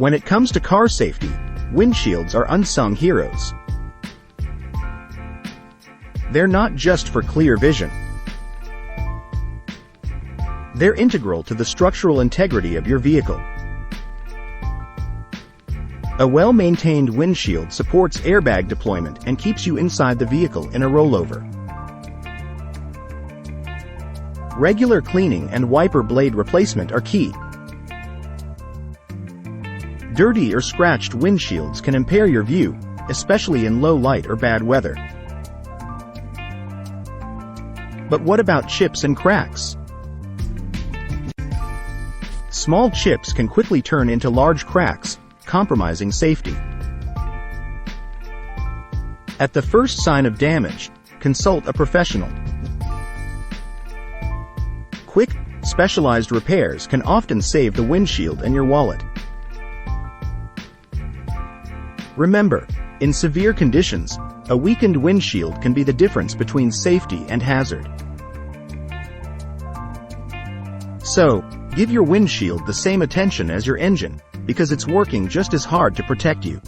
When it comes to car safety, windshields are unsung heroes. They're not just for clear vision. They're integral to the structural integrity of your vehicle. A well-maintained windshield supports airbag deployment and keeps you inside the vehicle in a rollover. Regular cleaning and wiper blade replacement are key. Dirty or scratched windshields can impair your view, especially in low light or bad weather. But what about chips and cracks? Small chips can quickly turn into large cracks, compromising safety. At the first sign of damage, consult a professional. Quick, specialized repairs can often save the windshield and your wallet. Remember, in severe conditions, a weakened windshield can be the difference between safety and hazard. So, give your windshield the same attention as your engine, because it's working just as hard to protect you.